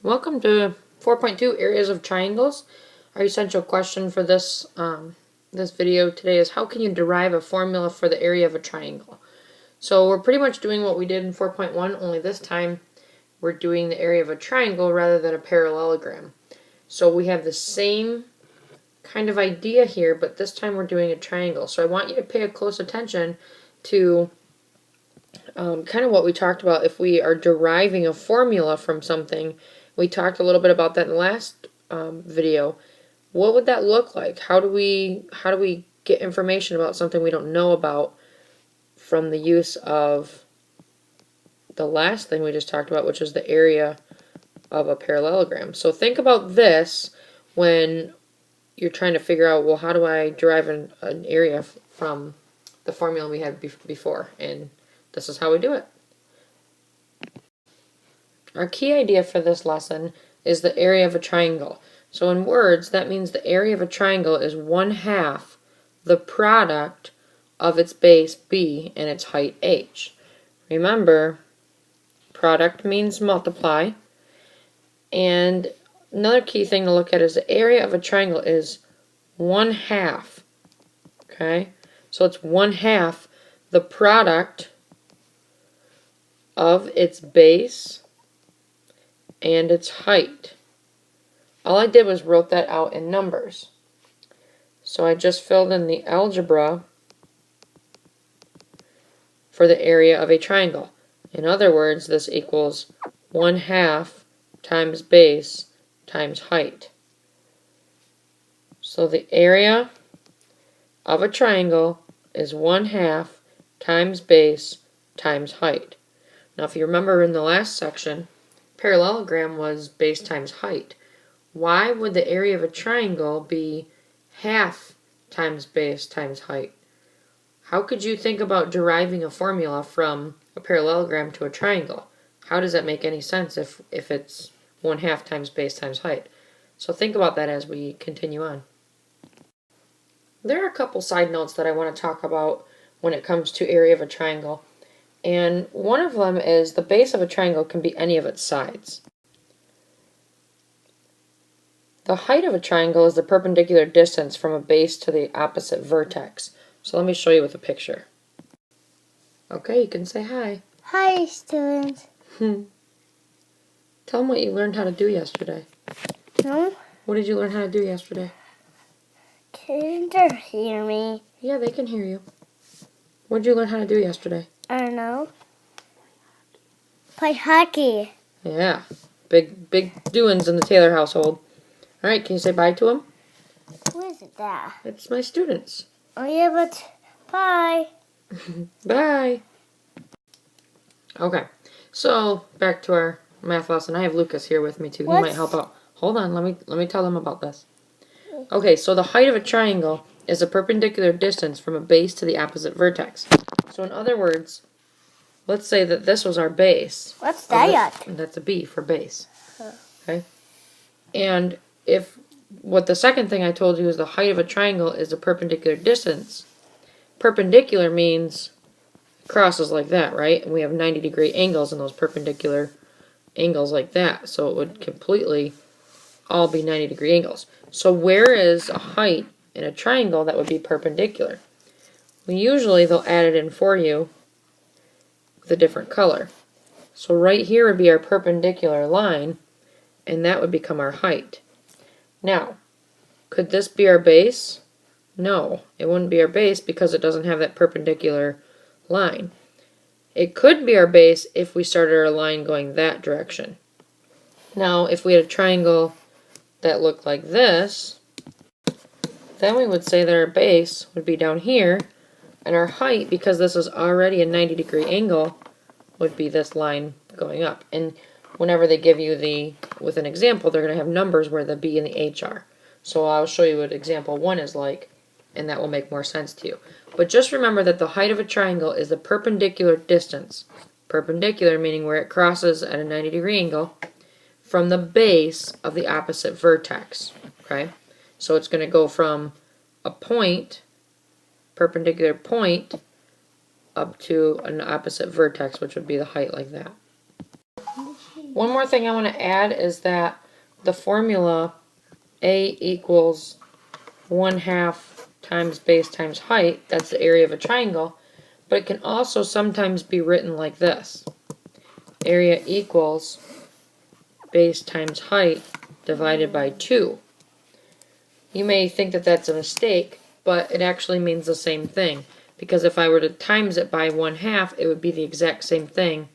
Welcome to 4.2 Areas of Triangles. Our essential question for this video today is how can you derive a formula for the area of a triangle? So we're pretty much doing what we did in 4.1, only this time we're doing the area of a triangle rather than a parallelogram. So we have the same kind of idea here, but this time we're doing a triangle. So I want you to pay close attention to kind of what we talked about if we are deriving a formula from something. We talked a little bit about that in the last video. What would that look like? How do we get information about something we don't know about from the use of the last thing we just talked about, which is the area of a parallelogram? So think about this when you're trying to figure out, well, how do I derive an area from the formula we had before? And this is how we do it. Our key idea for this lesson is the area of a triangle. So in words, that means the area of a triangle is 1/2 the product of its base B and its height H. Remember, product means multiply. And another key thing to look at is the area of a triangle is 1/2. Okay? So it's 1/2 the product of its base and its height. All I did was wrote that out in numbers. So I just filled in the algebra for the area of a triangle. In other words, this equals 1/2 times base times height. So the area of a triangle is 1/2 times base times height. Now if you remember in the last section, parallelogram was base times height. Why would the area of a triangle be 1/2 times base times height? How could you think about deriving a formula from a parallelogram to a triangle? How does that make any sense if it's 1/2 times base times height? So think about that as we continue on. There are a couple side notes that I want to talk about when it comes to area of a triangle. And one of them is the base of a triangle can be any of its sides. The height of a triangle is the perpendicular distance from a base to the opposite vertex. So let me show you with a picture. Okay, you can say hi. Hi, students. Tell them what you learned how to do yesterday. No? What did you learn how to do yesterday? Can they hear me? Yeah, they can hear you. What did you learn how to do yesterday? I don't know. Play hockey. Yeah, big doings in the Taylor household. All right, can you say bye to them? Who is that? It's my students. Oh yeah, but bye. Bye. Okay, so back to our math lesson. I have Lucas here with me too. He might help out. Hold on, let me tell them about this. Okay, so the height of a triangle is a perpendicular distance from a base to the opposite vertex. So in other words, let's say that this was our base. What's that? That's a B for base. Okay? And if what the second thing I told you is the height of a triangle is a perpendicular distance. Perpendicular means crosses like that, right? And we have 90-degree angles in those perpendicular angles like that. So it would completely all be 90-degree angles. So where is a height in a triangle that would be perpendicular? Well, usually they'll add it in for you with a different color. So right here would be our perpendicular line, and that would become our height. Now, could this be our base? No, it wouldn't be our base because it doesn't have that perpendicular line. It could be our base if we started our line going that direction. Now, if we had a triangle that looked like this, then we would say that our base would be down here, and our height, because this is already a 90-degree angle, would be this line going up. And whenever they give you with an example, they're going to have numbers where the B and the H are. So I'll show you what example 1 is like, and that will make more sense to you. But just remember that the height of a triangle is the perpendicular distance. Perpendicular meaning where it crosses at a 90-degree angle from the base of the opposite vertex. Okay? So it's going to go from a point, perpendicular point, up to an opposite vertex, which would be the height like that. One more thing I want to add is that the formula A equals 1/2 times base times height, that's the area of a triangle, but it can also sometimes be written like this. Area equals base times height divided by 2. You may think that that's a mistake, but it actually means the same thing, because if I were to times it by 1/2, it would be the exact same thing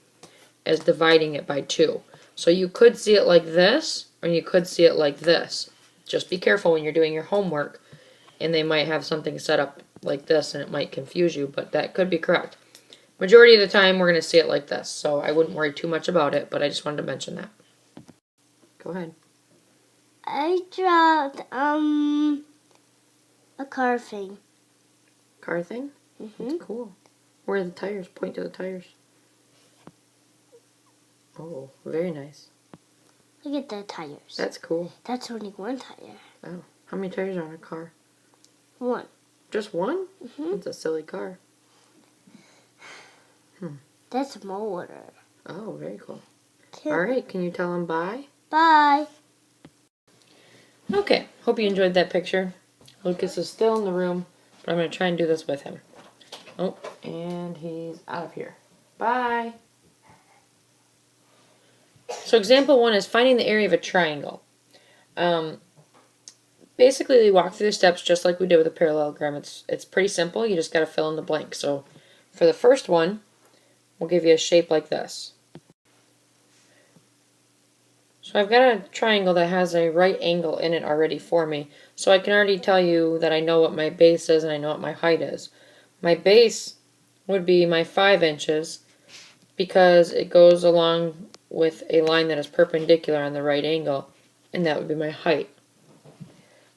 as dividing it by 2. So you could see it like this, or you could see it like this. Just be careful when you're doing your homework, and they might have something set up like this, and it might confuse you, but that could be correct. Majority of the time, we're going to see it like this, so I wouldn't worry too much about it, but I just wanted to mention that. Go ahead. I dropped a car thing. Car thing? That's cool. Where are the tires? Point to the tires. Oh, very nice. Look at the tires. That's cool. That's only one tire. Oh, how many tires are on a car? One. Just one? It's a silly car. That's a motor. Oh, very cool. All right, can you tell them bye? Bye. Okay, hope you enjoyed that picture. Lucas is still in the room, but I'm going to try and do this with him. Oh, and he's out of here. Bye. So example 1 is finding the area of a triangle. Basically, we walk through the steps just like we did with a parallelogram. It's pretty simple. You just got to fill in the blank. So for the first one, we'll give you a shape like this. So I've got a triangle that has a right angle in it already for me. So I can already tell you that I know what my base is and I know what my height is. My base would be my 5 inches because it goes along with a line that is perpendicular on the right angle, and that would be my height.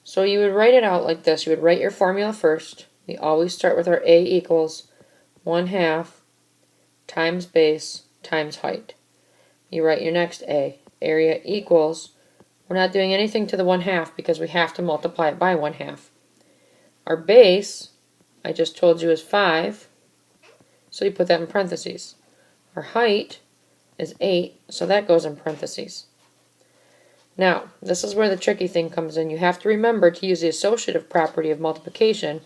So you would write it out like this. You would write your formula first. We always start with our A equals 1/2 times base times height. You write your next A. Area equals, we're not doing anything to the 1/2 because we have to multiply it by 1/2. Our base, I just told you, is 5, so you put that in parentheses. Our height is 8, so that goes in parentheses. Now, this is where the tricky thing comes in. You have to remember to use the associative property of multiplication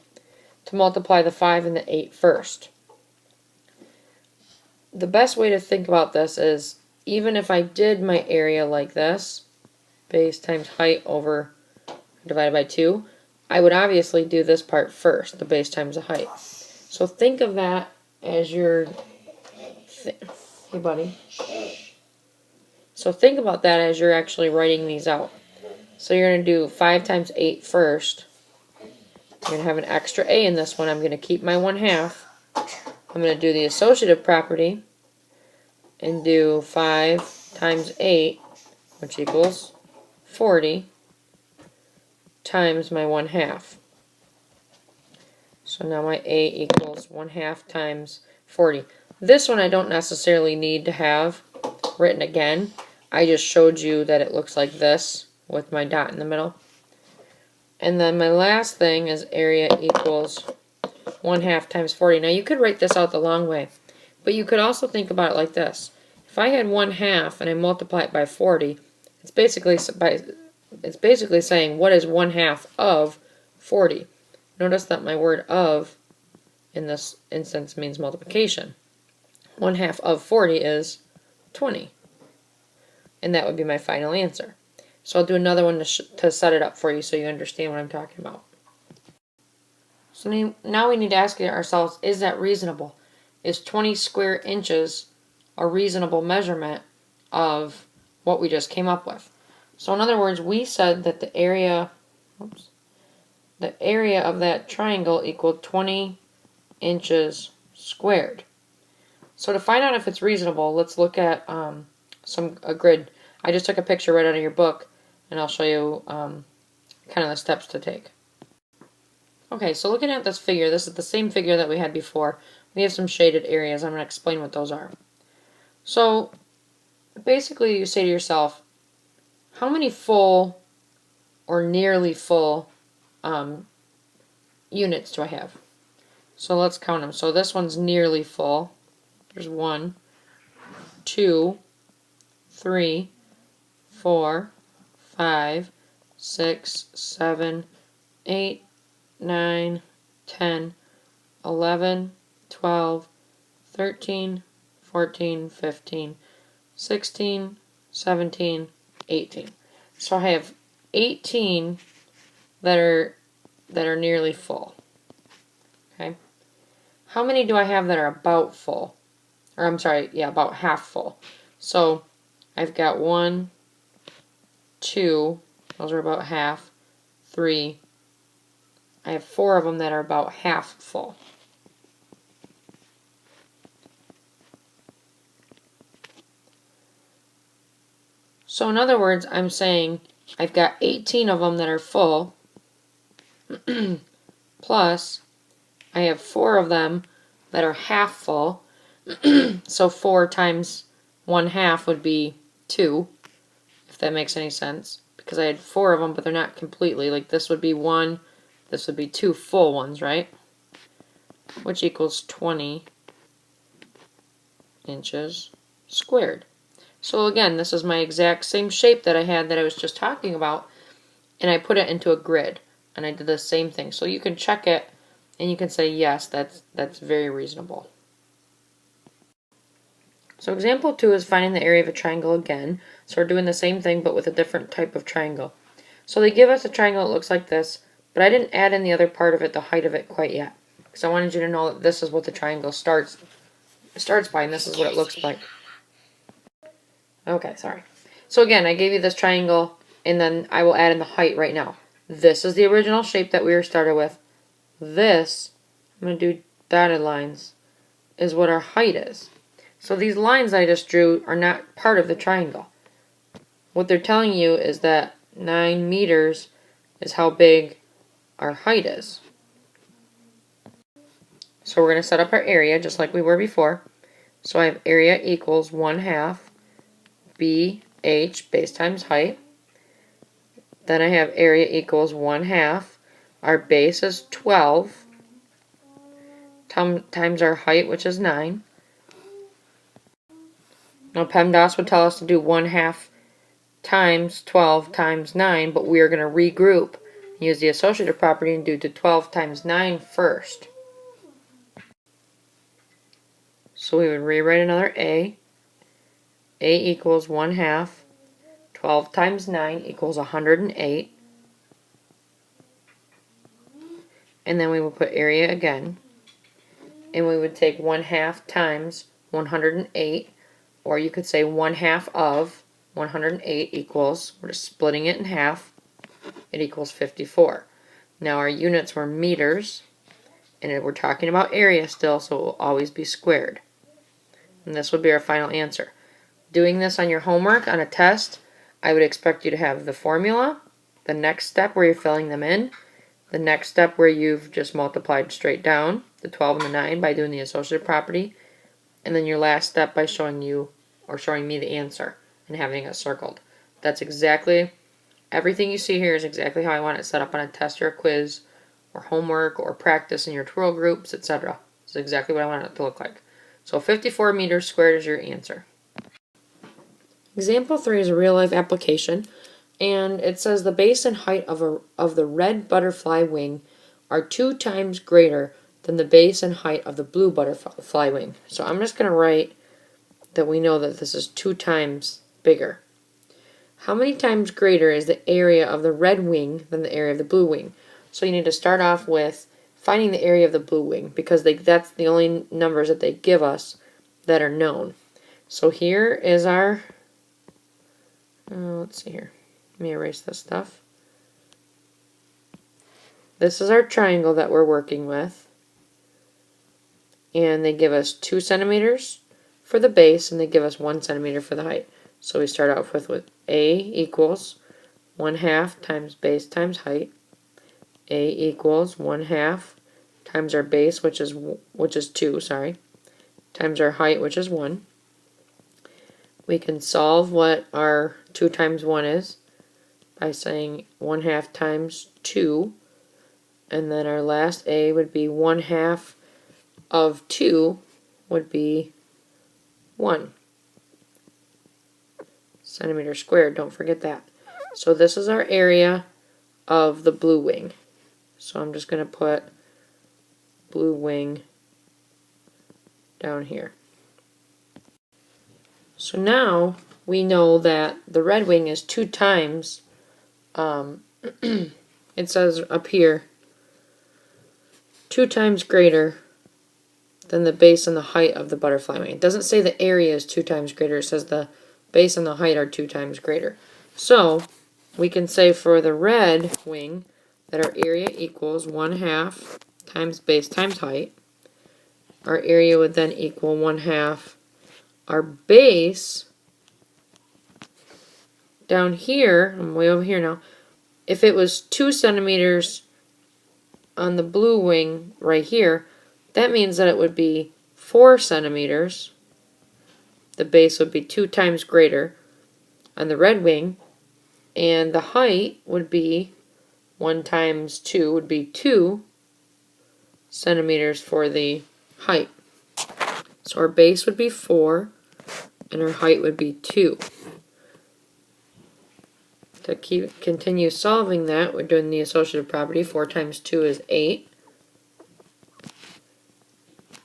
to multiply the 5 and the 8 first. The best way to think about this is, even if I did my area like this, base times height over divided by 2, I would obviously do this part first, the base times the height. So think of that as your... Hey, buddy. So think about that as you're actually writing these out. So you're going to do 5 times 8 first. You're going to have an extra A in this one. I'm going to keep my 1/2. I'm going to do the associative property and do 5 times 8, which equals 40, times my 1/2. So now my A equals 1/2 times 40. This one I don't necessarily need to have written again. I just showed you that it looks like this with my dot in the middle. And then my last thing is area equals 1/2 times 40. Now you could write this out the long way, but you could also think about it like this. If I had 1/2 and I multiply it by 40, it's basically saying what is 1/2 of 40. Notice that my word of in this instance means multiplication. 1/2 of 40 is 20. And that would be my final answer. So I'll do another one to set it up for you so you understand what I'm talking about. So now we need to ask ourselves, is that reasonable? Is 20 square inches a reasonable measurement of what we just came up with? So in other words, we said that the area of that triangle equaled 20 inches squared. So to find out if it's reasonable, let's look at a grid. I just took a picture right out of your book, and I'll show you kind of the steps to take. Okay, so looking at this figure, this is the same figure that we had before. We have some shaded areas. I'm going to explain what those are. So basically you say to yourself, how many full or nearly full units do I have? So let's count them. So this one's nearly full. There's 1, 2, 3, 4, 5, 6, 7, 8, 9, 10, 11, 12, 13, 14, 15, 16, 17, 18. So I have 18 that are nearly full. Okay. How many do I have that are about full? Or I'm sorry, yeah, about half full. So I've got 1, 2, those are about half, 3. I have 4 of them that are about half full. So in other words, I'm saying I've got 18 of them that are full, plus I have 4 of them that are half full. So 4 times 1/2 would be 2, if that makes any sense. Because I had 4 of them, but they're not completely. Like this would be 1, this would be 2 full ones, right? Which equals 20 inches squared. So again, this is my exact same shape that I had that I was just talking about, and I put it into a grid, and I did the same thing. So you can check it, and you can say, yes, that's very reasonable. So example 2 is finding the area of a triangle again. So we're doing the same thing, but with a different type of triangle. So they give us a triangle that looks like this, but I didn't add in the other part of it, the height of it, quite yet. Because I wanted you to know that this is what the triangle starts by, and this is what it looks like. Okay, sorry. So again, I gave you this triangle, and then I will add in the height right now. This is the original shape that we were started with. This, I'm going to do dotted lines, is what our height is. So these lines I just drew are not part of the triangle. What they're telling you is that 9 meters is how big our height is. So we're going to set up our area just like we were before. So I have area equals 1/2 BH, base times height. Then I have area equals 1/2. Our base is 12 times our height, which is 9. Now PEMDAS would tell us to do 1/2 times 12 times 9, but we are going to regroup, use the associative property, and do to 12 times 9 first. So we would rewrite another A. A equals 1/2. 12 times 9 equals 108. And then we would put area again. And we would take 1/2 times 108. Or you could say 1/2 of 108 equals, we're just splitting it in half, it equals 54. Now our units were meters. And we're talking about area still, so it will always be squared. And this would be our final answer. Doing this on your homework, on a test, I would expect you to have the formula, the next step where you're filling them in, the next step where you've just multiplied straight down, the 12 and the 9 by doing the associative property, and then your last step by showing you, or showing me the answer, and having it circled. That's exactly, everything you see here is exactly how I want it set up on a test or a quiz, or homework, or practice in your twirl groups, etc. It's exactly what I want it to look like. So 54 meters squared is your answer. Example 3 is a real-life application, and it says the base and height of the red butterfly wing are 2 times greater than the base and height of the blue butterfly wing. So I'm just going to write that we know that this is 2 times bigger. How many times greater is the area of the red wing than the area of the blue wing? So you need to start off with finding the area of the blue wing, because that's the only numbers that they give us that are known. So here is our, let's see here, let me erase this stuff. This is our triangle that we're working with, and they give us 2 centimeters for the base, and they give us 1 centimeter for the height. So we start off with A equals 1/2 times base times height. A equals 1/2 times our base, which is 2, times our height, which is 1. We can solve what our 2 times 1 is by saying 1/2 times 2, and then our last A would be 1/2 of 2 would be 1. centimeters squared. Don't forget that. So this is our area of the blue wing. So I'm just going to put blue wing down here. So now we know that the red wing is 2 times, it says up here, 2 times greater than the base and the height of the butterfly wing. It doesn't say the area is 2 times greater. It says the base and the height are 2 times greater. So we can say for the red wing that our area equals 1/2 times base times height. Our area would then equal 1/2 our base. Down here, I'm way over here now, if it was 2 centimeters on the blue wing right here, that means that it would be 4 centimeters. The base would be 2 times greater on the red wing, and the height would be 1 times 2 would be 2 centimeters for the height. So our base would be 4, and our height would be 2. To continue solving that, we're doing the associative property. 4 times 2 is 8.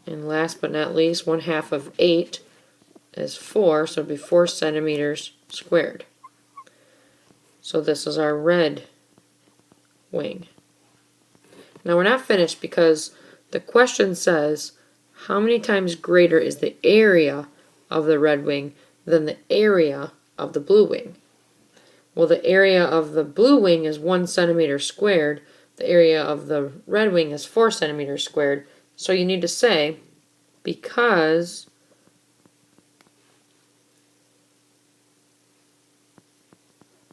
And last but not least, 1/2 of 8 is 4, so it'd be 4 centimeters squared. So this is our red wing. Now we're not finished because the question says, how many times greater is the area of the red wing than the area of the blue wing? Well, the area of the blue wing is 1 centimeter squared. The area of the red wing is 4 centimeters squared. So you need to say, because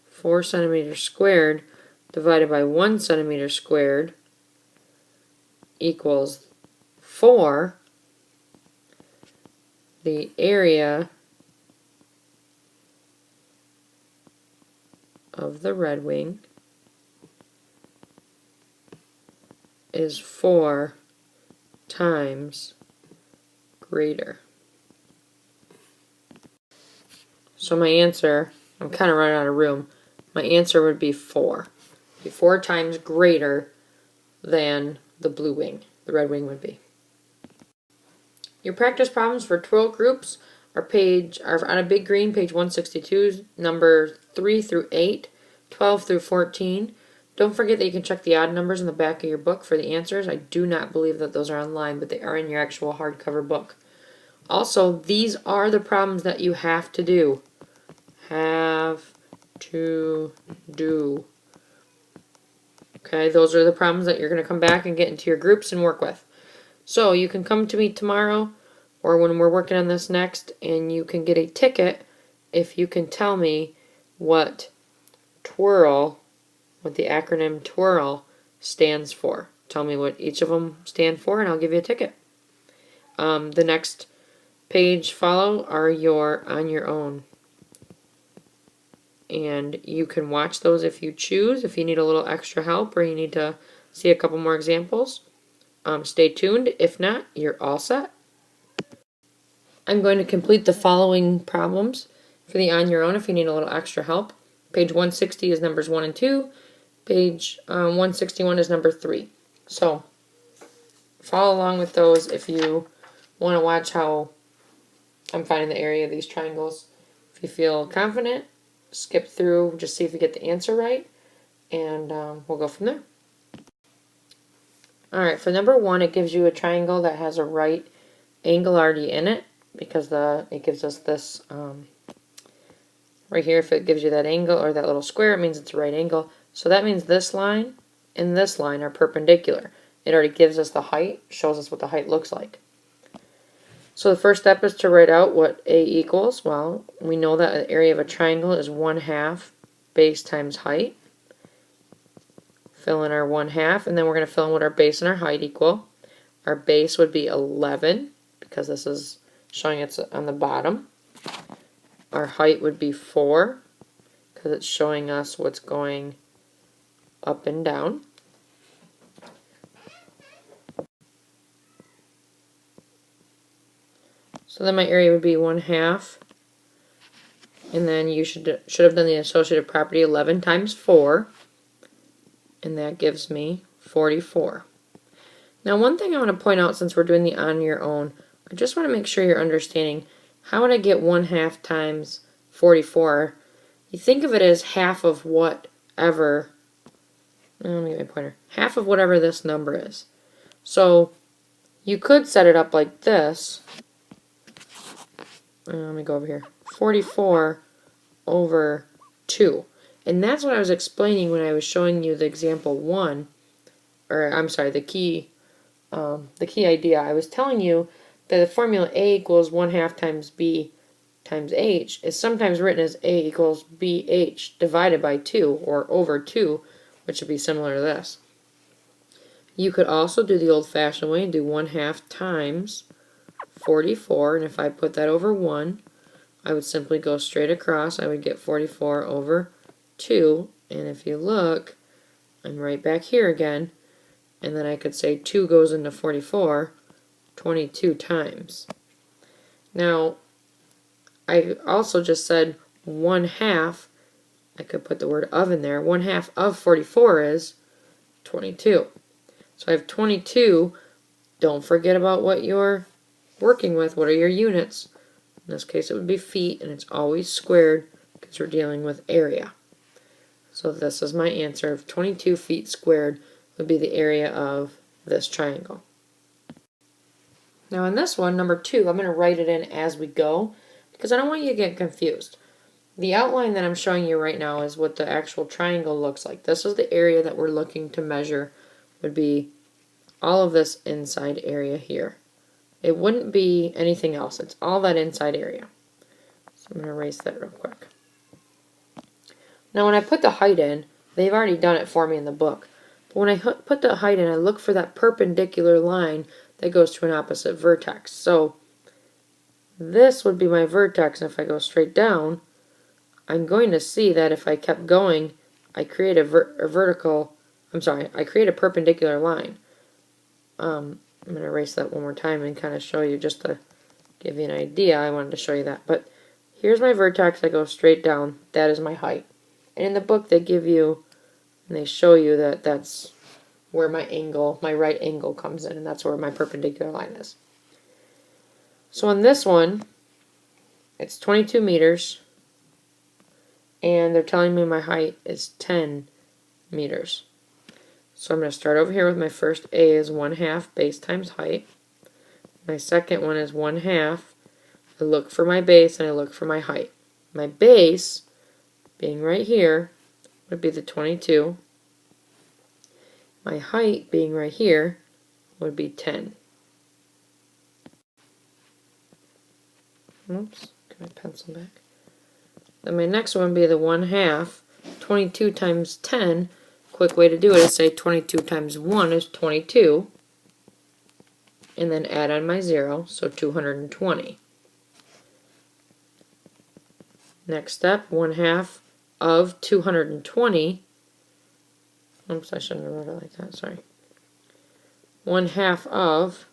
(4 centimeters squared divided by 1 centimeter squared equals 4, the area of the red wing is 4 times greater. So my answer, I'm kind of running out of room, my answer would be 4. It'd be 4 times greater than the blue wing, the red wing would be. Your practice problems for twirl groups are on a big green, page 162, number 3 through 8, 12 through 14. Don't forget that you can check the odd numbers in the back of your book for the answers. I do not believe that those are online, but they are in your actual hardcover book. Also, these are the problems that you have to do. Have to do. Okay, those are the problems that you're going to come back and get into your groups and work with. So you can come to me tomorrow or when we're working on this next, and you can get a ticket if you can tell me what twirl, what the acronym twirl stands for. Tell me what each of them stand for, and I'll give you a ticket. The next page follow are your on your own. And you can watch those if you choose, if you need a little extra help or you need to see a couple more examples. Stay tuned. If not, you're all set. I'm going to complete the following problems for the on your own if you need a little extra help. Page 160 is numbers 1 and 2. Page 161 is number 3. So follow along with those if you want to watch how I'm finding the area of these triangles. If you feel confident, skip through, just see if you get the answer right, and we'll go from there. Alright, for number 1, it gives you a triangle that has a right angle already in it, because it gives us this, right here, if it gives you that angle, or that little square, it means it's a right angle. So that means this line and this line are perpendicular. It already gives us the height, shows us what the height looks like. So the first step is to write out what A equals. Well, we know that the area of a triangle is 1/2 base times height. Fill in our 1/2, and then we're going to fill in what our base and our height equal. Our base would be 11, because this is showing it's on the bottom. Our height would be 4, because it's showing us what's going up and down. So then my area would be 1/2 And then you should have done the associative property 11 times 4. And that gives me 44. Now one thing I want to point out since we're doing the on your own, I just want to make sure you're understanding how would I get 1/2 times 44. You think of it as half of whatever, let me get my pointer, half of whatever this number is. So you could set it up like this. Let me go over here. 44 over 2. And that's what I was explaining when I was showing you the example 1, or I'm sorry, the key idea. I was telling you that the formula A equals 1/2 times B times H is sometimes written as A equals BH divided by 2, or over 2, which would be similar to this. You could also do the old-fashioned way and do 1/2 times 44, and if I put that over 1, I would simply go straight across. I would get 44 over 2, and if you look, I'm right back here again, and then I could say 2 goes into 44 22 times. Now, I also just said 1/2, I could put the word of in there, 1/2 of 44 is 22. So I have 22, don't forget about what you're working with, what are your units. In this case it would be feet, and it's always squared because we're dealing with area. So this is my answer of 22 feet squared would be the area of this triangle. Now in this one, number 2, I'm going to write it in as we go because I don't want you to get confused. The outline that I'm showing you right now is what the actual triangle looks like. This is the area that we're looking to measure, would be all of this inside area here. It wouldn't be anything else. It's all that inside area. So I'm going to erase that real quick. Now when I put the height in, they've already done it for me in the book. But when I put the height in, I look for that perpendicular line that goes to an opposite vertex. So this would be my vertex, and if I go straight down, I'm going to see that if I kept going, I create I create a perpendicular line. I'm going to erase that one more time and kind of show you, just to give you an idea. I wanted to show you that. But here's my vertex. I go straight down. That is my height. And in the book they give you, and they show you that that's where my angle, my right angle comes in, and that's where my perpendicular line is. So in this one, it's 22 meters, and they're telling me my height is 10 meters. So I'm going to start over here with my first A is 1/2 base times height. My second one is 1/2. I look for my base and I look for my height. My base, being right here, would be the 22. My height, being right here, would be 10. Oops, get my pencil back. Then my next one would be the 1/2. 22 times 10. Quick way to do it is say 22 times 1 is 22. And then add on my 0, so 220. Next step, 1/2 of 220. Oops, I shouldn't have wrote it like that, sorry. 1/2 of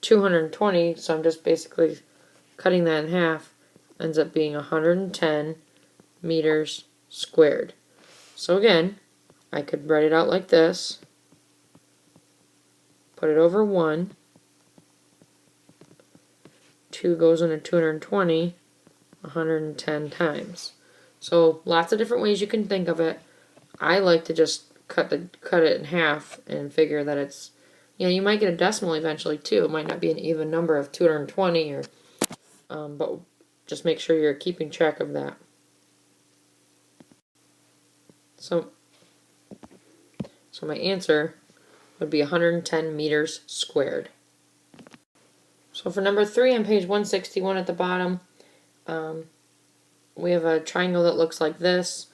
220, so I'm just basically cutting that in half, ends up being 110 meters squared. So again, I could write it out like this, put it over 1, 2 goes into 220, 110 times. So lots of different ways you can think of it. I like to just cut it in half and figure that it's, you might get a decimal eventually too. It might not be an even number of 220, or but just make sure you're keeping track of that. So my answer would be 110 meters squared. So for number 3 on page 161 at the bottom, we have a triangle that looks like this.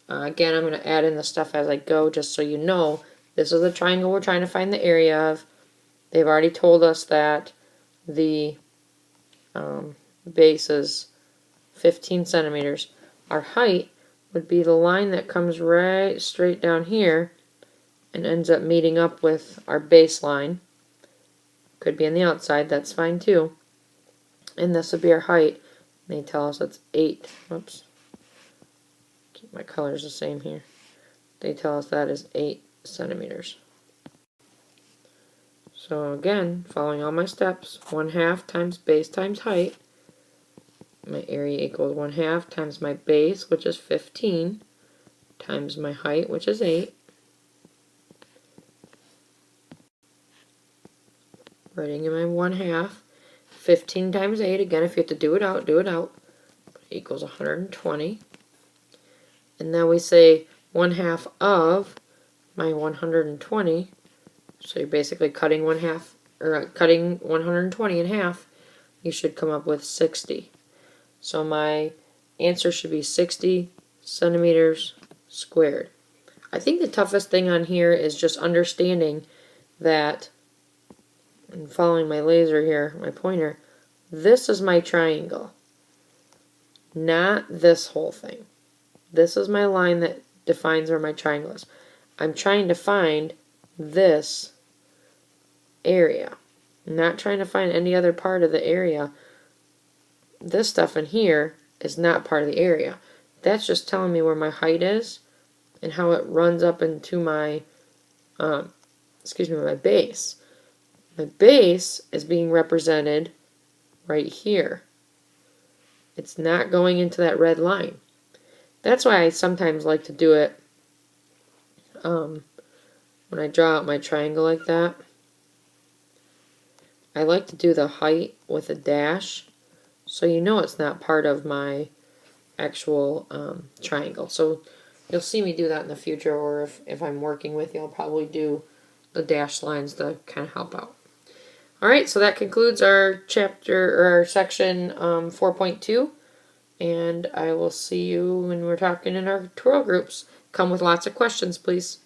Again, I'm going to add in the stuff as I go, just so you know. This is the triangle we're trying to find the area of. They've already told us that the base is 15 centimeters. Our height would be the line that comes right straight down here and ends up meeting up with our baseline. Could be on the outside, that's fine too. And this would be our height. They tell us it's 8. Whoops. Keep my colors the same here. They tell us that is 8 centimeters. So again, following all my steps, 1/2 times base times height. My area equals 1/2 times my base, which is 15, times my height, which is 8. Writing in my 1/2. 15 times 8, again, if you have to do it out, do it out. Equals 120. And now we say 1/2 of my 120. So you're basically cutting 1/2, or cutting 120 in half. You should come up with 60. So my answer should be 60 centimeters squared. I think the toughest thing on here is just understanding that, and following my laser here, my pointer, this is my triangle, not this whole thing. This is my line that defines where my triangle is. I'm trying to find this area. I'm not trying to find any other part of the area. This stuff in here is not part of the area. That's just telling me where my height is and how it runs up into my, my base. My base is being represented right here. It's not going into that red line. That's why I sometimes like to do it when I draw out my triangle like that. I like to do the height with a dash, so you know it's not part of my actual triangle. So you'll see me do that in the future, or if I'm working with you, I'll probably do the dashed lines to kind of help out. Alright, so that concludes our chapter, or our section 4.2, and I will see you when we're talking in our twirl groups. Come with lots of questions, please.